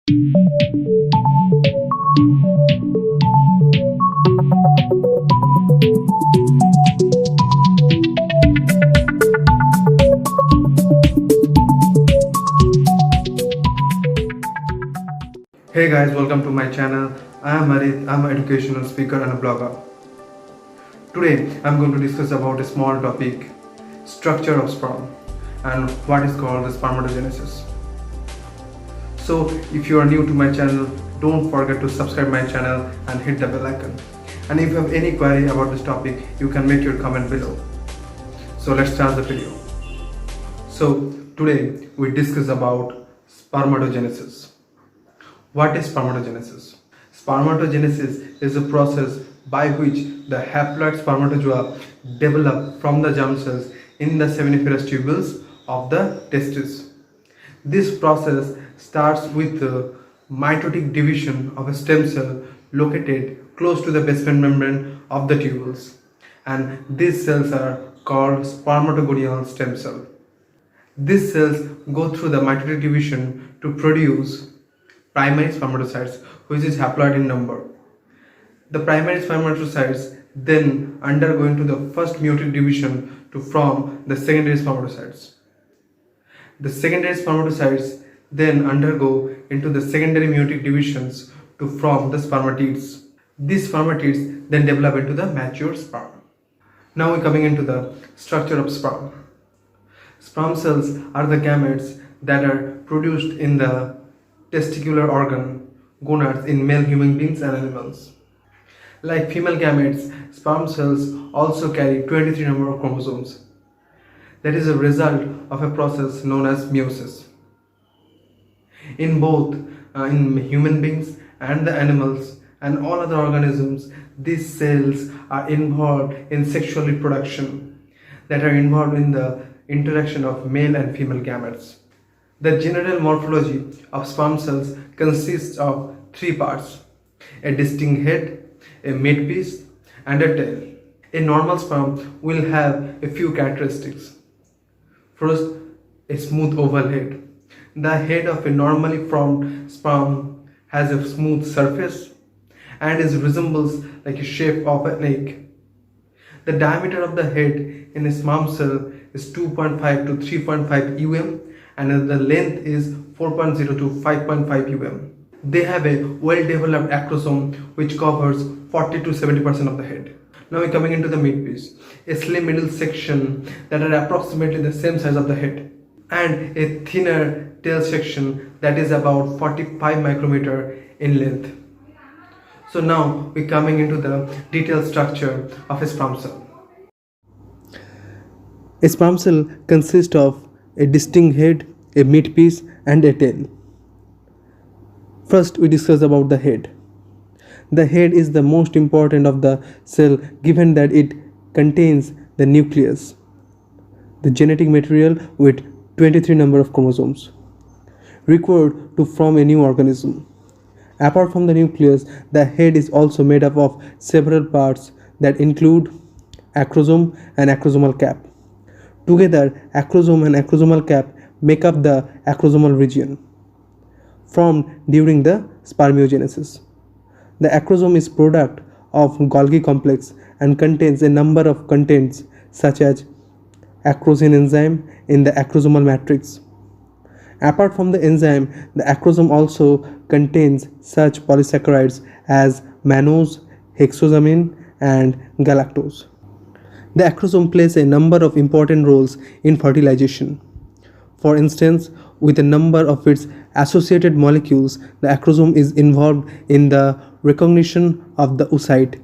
Hey guys, welcome to my channel. I am Harit. I'm an educational speaker and a blogger. Today I'm going to discuss about a small topic, structure of sperm and what is called the spermatogenesis. So if you are new to my channel, don't forget to subscribe my channel and hit the bell icon. And if you have any query about this topic, you can make your comment below. So let's start the video. So today we discuss about spermatogenesis. What is spermatogenesis? Spermatogenesis is a process by which the haploid spermatozoa develop from the germ cells in the seminiferous tubules of the testes. This process starts with the mitotic division of a stem cell located close to the basement membrane of the tubules, and these cells are called spermatogonial stem cell. These cells go through the mitotic division to produce primary spermatocytes, which is haploid in number. The primary spermatocytes then undergo into the first meiotic division to form the secondary spermatocytes. The secondary spermatocytes then undergo into the secondary meiotic divisions to form the spermatids. These spermatids then develop into the mature sperm. Now we're coming into the structure of sperm. Sperm cells are the gametes that are produced in the testicular organ, gonads, in male human beings and animals. Like female gametes, sperm cells also carry 23 number of chromosomes. That is a result of a process known as meiosis. In both in human beings and the animals and all other organisms, these cells are involved in sexual reproduction, that are involved in the interaction of male and female gametes. The general morphology of sperm cells consists of three parts: a distinct head, a midpiece, and a tail. A normal sperm will have a few characteristics. First, a smooth oval head. The head of a normally formed sperm has a smooth surface and resembles like a shape of an egg. The diameter of the head in a sperm cell is 2.5 to 3.5 um, and the length is 4.0 to 5.5 um. They have a well-developed acrosome which covers 40 to 70% of the head. Now we're coming into the midpiece, a slim middle section that are approximately the same size of the head, and a thinner tail section that is about 45 micrometer in length. So now we're coming into the detailed structure of a sperm cell. A sperm cell consists of a distinct head, a midpiece, and a tail. First, we discuss about the head. The head is the most important of the cell, given that it contains the nucleus, the genetic material with 23 number of chromosomes, required to form a new organism. Apart from the nucleus, the head is also made up of several parts that include acrosome and acrosomal cap. Together, acrosome and acrosomal cap make up the acrosomal region formed during the spermiogenesis. The acrosome is product of Golgi complex and contains a number of contents such as acrosin enzyme in the acrosomal matrix. Apart from the enzyme, the acrosome also contains such polysaccharides as mannose, hexosamine, and galactose. The acrosome plays a number of important roles in fertilization. For instance, with a number of its associated molecules, the acrosome is involved in the recognition of the oocyte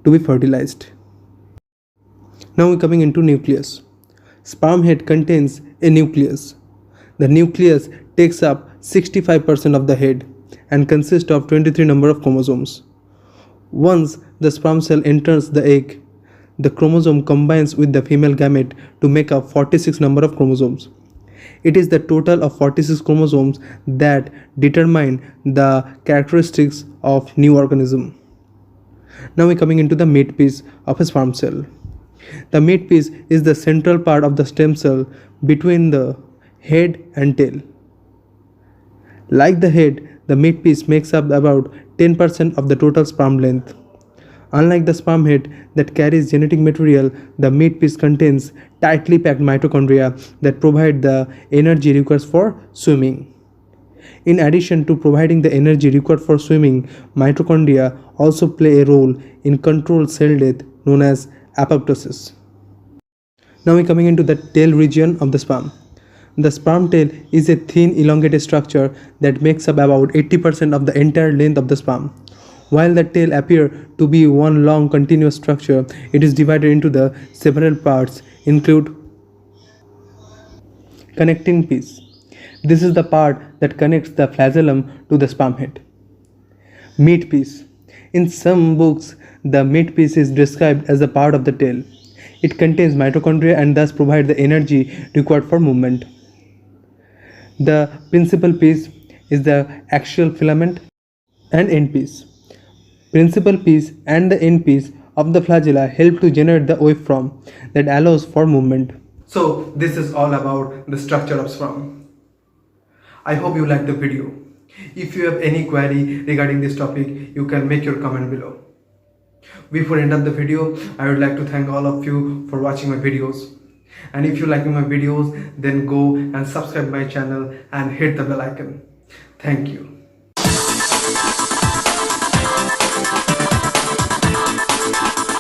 to be fertilized. Now we're coming into nucleus. Sperm head contains a nucleus. The nucleus takes up 65% of the head and consists of 23 number of chromosomes. Once the sperm cell enters the egg, the chromosome combines with the female gamete to make up 46 number of chromosomes. It is the total of 46 chromosomes that determine the characteristics of new organism. Now we're coming into the midpiece of a sperm cell. The midpiece is the central part of the stem cell between the head and tail. Like the head, the meat piece makes up about 10% of the total sperm length. Unlike the sperm head that carries genetic material, the meat piece contains tightly packed mitochondria that provide the energy required for swimming. In addition to providing the energy required for swimming, mitochondria also play a role in controlled cell death known as apoptosis. Now we're coming into the tail region of the sperm. The sperm tail is a thin elongated structure that makes up about 80% of the entire length of the sperm. While the tail appears to be one long continuous structure, it is divided into the several parts include connecting piece. This is the part that connects the flagellum to the sperm head. Meat piece. In some books, the meat piece is described as a part of the tail. It contains mitochondria and thus provides the energy required for movement. The principal piece is the axial filament and end piece. Principal piece and the end piece of the flagella help to generate the waveform that allows for movement. So this is all about the structure of sperm. I hope you liked the video. If you have any query regarding this topic, you can make your comment below. Before end of the video, I would like to thank all of you for watching my videos. And if you like my videos, then go and subscribe my channel and hit the bell icon. Thank you.